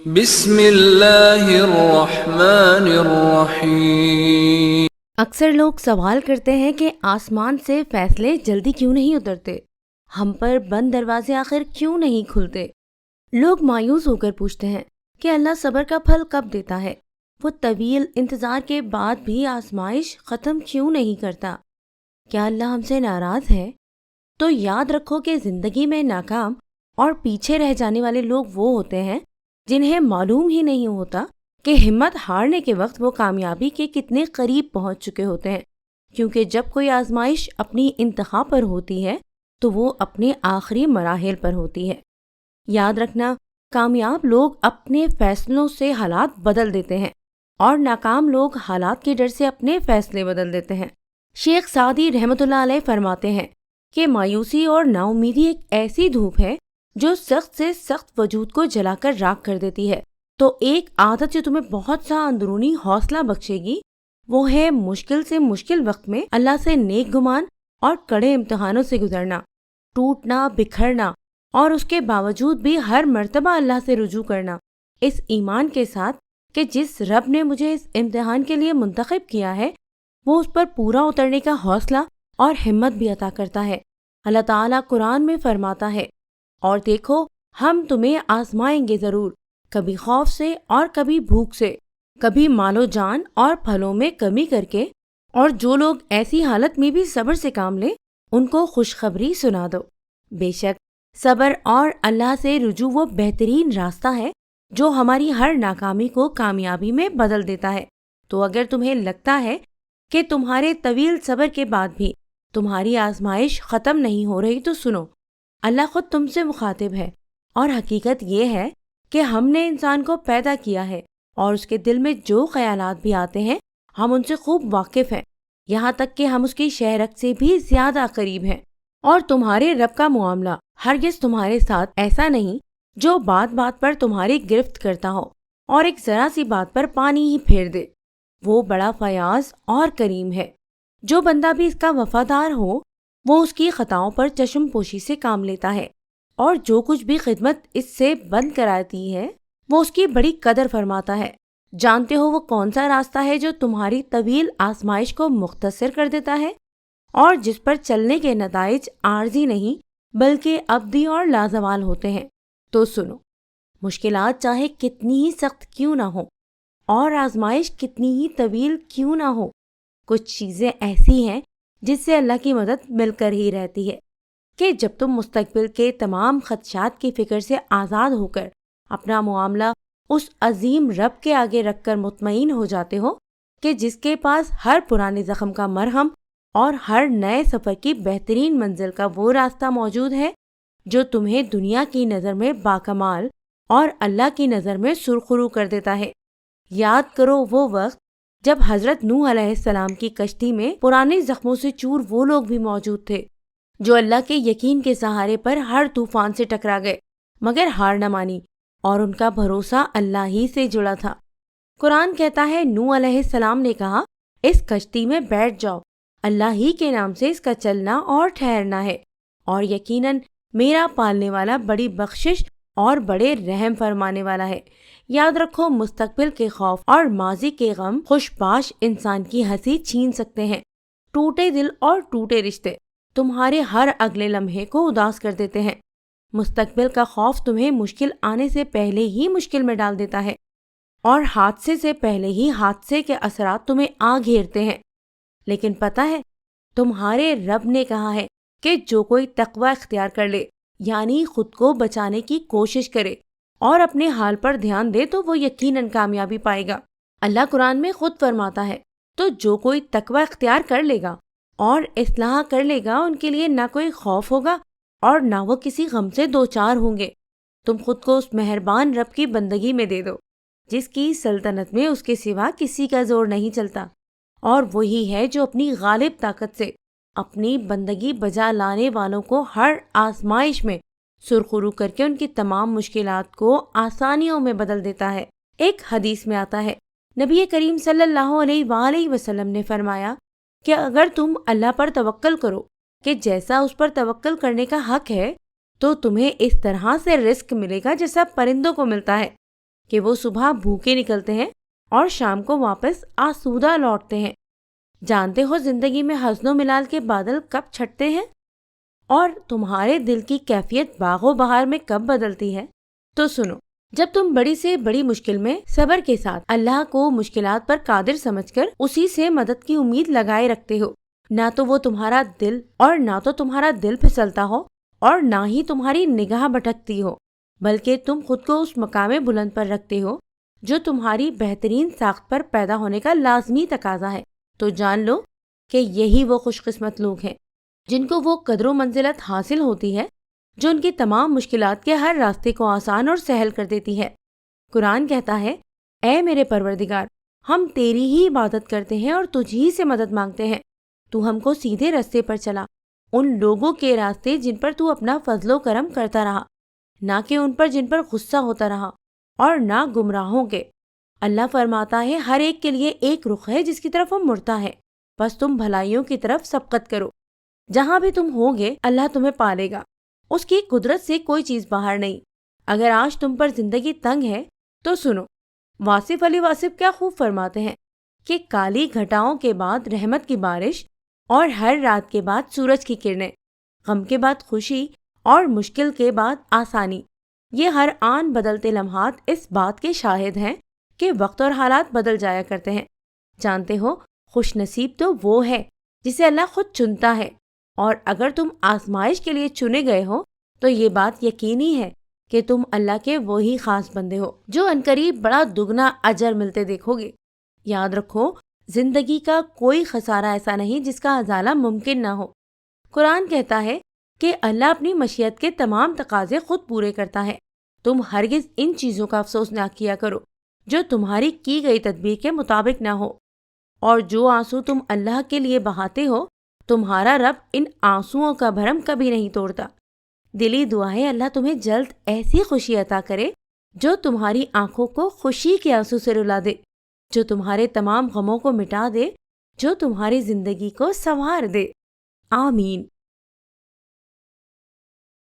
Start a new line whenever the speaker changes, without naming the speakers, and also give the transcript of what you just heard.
بسم اللہ الرحمن الرحیم۔
اکثر لوگ سوال کرتے ہیں کہ آسمان سے فیصلے جلدی کیوں نہیں اترتے، ہم پر بند دروازے آخر کیوں نہیں کھلتے۔ لوگ مایوس ہو کر پوچھتے ہیں کہ اللہ صبر کا پھل کب دیتا ہے، وہ طویل انتظار کے بعد بھی آزمائش ختم کیوں نہیں کرتا، کیا اللہ ہم سے ناراض ہے؟ تو یاد رکھو کہ زندگی میں ناکام اور پیچھے رہ جانے والے لوگ وہ ہوتے ہیں جنہیں معلوم ہی نہیں ہوتا کہ ہمت ہارنے کے وقت وہ کامیابی کے کتنے قریب پہنچ چکے ہوتے ہیں، کیونکہ جب کوئی آزمائش اپنی انتہا پر ہوتی ہے تو وہ اپنے آخری مراحل پر ہوتی ہے۔ یاد رکھنا، کامیاب لوگ اپنے فیصلوں سے حالات بدل دیتے ہیں اور ناکام لوگ حالات کے ڈر سے اپنے فیصلے بدل دیتے ہیں۔ شیخ سعدی رحمۃ اللہ علیہ فرماتے ہیں کہ مایوسی اور نا امیدی ایک ایسی دھوپ ہے جو سخت سے سخت وجود کو جلا کر راکھ کر دیتی ہے، تو ایک عادت جو تمہیں بہت سا اندرونی حوصلہ بخشے گی وہ ہے مشکل سے مشکل وقت میں اللہ سے نیک گمان اور کڑے امتحانوں سے گزرنا، ٹوٹنا، بکھرنا اور اس کے باوجود بھی ہر مرتبہ اللہ سے رجوع کرنا، اس ایمان کے ساتھ کہ جس رب نے مجھے اس امتحان کے لیے منتخب کیا ہے وہ اس پر پورا اترنے کا حوصلہ اور ہمت بھی عطا کرتا ہے۔ اللہ تعالیٰ قرآن میں فرماتا ہے، اور دیکھو ہم تمہیں آزمائیں گے ضرور، کبھی خوف سے اور کبھی بھوک سے، کبھی مال و جان اور پھلوں میں کمی کر کے، اور جو لوگ ایسی حالت میں بھی صبر سے کام لیں ان کو خوشخبری سنا دو۔ بے شک صبر اور اللہ سے رجوع وہ بہترین راستہ ہے جو ہماری ہر ناکامی کو کامیابی میں بدل دیتا ہے۔ تو اگر تمہیں لگتا ہے کہ تمہارے طویل صبر کے بعد بھی تمہاری آزمائش ختم نہیں ہو رہی تو سنو، اللہ خود تم سے مخاطب ہے، اور حقیقت یہ ہے کہ ہم نے انسان کو پیدا کیا ہے اور اس کے دل میں جو خیالات بھی آتے ہیں ہم ان سے خوب واقف ہیں، یہاں تک کہ ہم اس کی شہرت سے بھی زیادہ قریب ہیں۔ اور تمہارے رب کا معاملہ ہرگز تمہارے ساتھ ایسا نہیں جو بات بات پر تمہاری گرفت کرتا ہو اور ایک ذرا سی بات پر پانی ہی پھیر دے، وہ بڑا فیاض اور کریم ہے۔ جو بندہ بھی اس کا وفادار ہو وہ اس کی خطاؤں پر چشم پوشی سے کام لیتا ہے، اور جو کچھ بھی خدمت اس سے بند کراتی ہے وہ اس کی بڑی قدر فرماتا ہے۔ جانتے ہو وہ کون سا راستہ ہے جو تمہاری طویل آزمائش کو مختصر کر دیتا ہے اور جس پر چلنے کے نتائج عارضی نہیں بلکہ ابدی اور لازوال ہوتے ہیں؟ تو سنو، مشکلات چاہے کتنی ہی سخت کیوں نہ ہو اور آزمائش کتنی ہی طویل کیوں نہ ہو، کچھ چیزیں ایسی ہیں جس سے اللہ کی مدد مل کر ہی رہتی ہے کہ جب تم مستقبل کے تمام خدشات کی فکر سے آزاد ہو کر اپنا معاملہ اس عظیم رب کے آگے رکھ کر مطمئن ہو جاتے ہو کہ جس کے پاس ہر پرانے زخم کا مرہم اور ہر نئے سفر کی بہترین منزل کا وہ راستہ موجود ہے جو تمہیں دنیا کی نظر میں باکمال اور اللہ کی نظر میں سرخرو کر دیتا ہے۔ یاد کرو وہ وقت جب حضرت نوح علیہ السلام کی کشتی میں پرانے زخموں سے چور وہ لوگ بھی موجود تھے جو اللہ کے یقین کے سہارے پر ہر طوفان سے ٹکرا گئے مگر ہار نہ مانی، اور ان کا بھروسہ اللہ ہی سے جڑا تھا۔ قرآن کہتا ہے نوح علیہ السلام نے کہا، اس کشتی میں بیٹھ جاؤ، اللہ ہی کے نام سے اس کا چلنا اور ٹھہرنا ہے، اور یقیناً میرا پالنے والا بڑی بخشش اور بڑے رحم فرمانے والا ہے۔ یاد رکھو، مستقبل کے خوف اور ماضی کے غم خوش باش انسان کی ہنسی چھین سکتے ہیں۔ ٹوٹے دل اور ٹوٹے رشتے تمہارے ہر اگلے لمحے کو اداس کر دیتے ہیں۔ مستقبل کا خوف تمہیں مشکل آنے سے پہلے ہی مشکل میں ڈال دیتا ہے، اور حادثے سے پہلے ہی حادثے کے اثرات تمہیں آ گھیرتے ہیں۔ لیکن پتہ ہے، تمہارے رب نے کہا ہے کہ جو کوئی تقوی اختیار کر لے، یعنی خود کو بچانے کی کوشش کرے اور اپنے حال پر دھیان دے تو وہ یقیناً کامیابی پائے گا۔ اللہ قرآن میں خود فرماتا ہے، تو جو کوئی تقوی اختیار کر لے گا اور اصلاح کر لے گا ان کے لیے نہ کوئی خوف ہوگا اور نہ وہ کسی غم سے دوچار ہوں گے۔ تم خود کو اس مہربان رب کی بندگی میں دے دو جس کی سلطنت میں اس کے سوا کسی کا زور نہیں چلتا، اور وہی ہے جو اپنی غالب طاقت سے اپنی بندگی بجا لانے والوں کو ہر آزمائش میں سرخرو کر کے ان کی تمام مشکلات کو آسانیوں میں بدل دیتا ہے۔ ایک حدیث میں آتا ہے، نبی کریم صلی اللہ علیہ وآلہ وسلم نے فرمایا کہ اگر تم اللہ پر توکل کرو کہ جیسا اس پر توکل کرنے کا حق ہے تو تمہیں اس طرح سے رزق ملے گا جیسا پرندوں کو ملتا ہے، کہ وہ صبح بھوکے نکلتے ہیں اور شام کو واپس آسودہ لوٹتے ہیں۔ جانتے ہو زندگی میں حزن و ملال کے بادل کب چھٹتے ہیں اور تمہارے دل کی کیفیت باغ و بہار میں کب بدلتی ہے؟ تو سنو، جب تم بڑی سے بڑی مشکل میں صبر کے ساتھ اللہ کو مشکلات پر قادر سمجھ کر اسی سے مدد کی امید لگائے رکھتے ہو، نہ تو تمہارا دل پھسلتا ہو اور نہ ہی تمہاری نگاہ بھٹکتی ہو، بلکہ تم خود کو اس مقام بلند پر رکھتے ہو جو تمہاری بہترین ساخت پر پیدا ہونے کا لازمی تقاضا ہے، تو جان لو کہ یہی وہ خوش قسمت لوگ ہیں جن کو وہ قدر و منزلت حاصل ہوتی ہے جو ان کی تمام مشکلات کے ہر راستے کو آسان اور سہل کر دیتی ہے۔ قرآن کہتا ہے، اے میرے پروردگار، ہم تیری ہی عبادت کرتے ہیں اور تجھ ہی سے مدد مانگتے ہیں، تو ہم کو سیدھے راستے پر چلا، ان لوگوں کے راستے جن پر تو اپنا فضل و کرم کرتا رہا، نہ کہ ان پر جن پر غصہ ہوتا رہا، اور نہ گمراہوں کے۔ اللہ فرماتا ہے، ہر ایک کے لیے ایک رخ ہے جس کی طرف وہ مڑتا ہے، بس تم بھلائیوں کی طرف سبقت کرو، جہاں بھی تم ہوگے اللہ تمہیں پالے گا، اس کی قدرت سے کوئی چیز باہر نہیں۔ اگر آج تم پر زندگی تنگ ہے تو سنو، واصف علی واصف کیا خوب فرماتے ہیں کہ کالی گھٹاؤں کے بعد رحمت کی بارش اور ہر رات کے بعد سورج کی کرنیں، غم کے بعد خوشی اور مشکل کے بعد آسانی، یہ ہر آن بدلتے لمحات اس بات کے شاہد ہیں کہ وقت اور حالات بدل جایا کرتے ہیں۔ جانتے ہو، خوش نصیب تو وہ ہے جسے اللہ خود چنتا ہے، اور اگر تم آزمائش کے لیے چنے گئے ہو تو یہ بات یقینی ہے کہ تم اللہ کے وہی خاص بندے ہو جو عنقریب بڑا دگنا اجر ملتے دیکھو گے۔ یاد رکھو، زندگی کا کوئی خسارہ ایسا نہیں جس کا ازالہ ممکن نہ ہو۔ قرآن کہتا ہے کہ اللہ اپنی مشیت کے تمام تقاضے خود پورے کرتا ہے۔ تم ہرگز ان چیزوں کا افسوس نہ کیا کرو جو تمہاری کی گئی تدبیر کے مطابق نہ ہو، اور جو آنسو تم اللہ کے لیے بہاتے ہو، تمہارا رب ان آنسوؤں کا بھرم کبھی نہیں توڑتا۔ دلی دعا ہے اللہ تمہیں جلد ایسی خوشی عطا کرے جو تمہاری آنکھوں کو خوشی کے آنسو سے رلا دے، جو تمہارے تمام غموں کو مٹا دے، جو تمہاری زندگی کو سنوار دے۔ آمین۔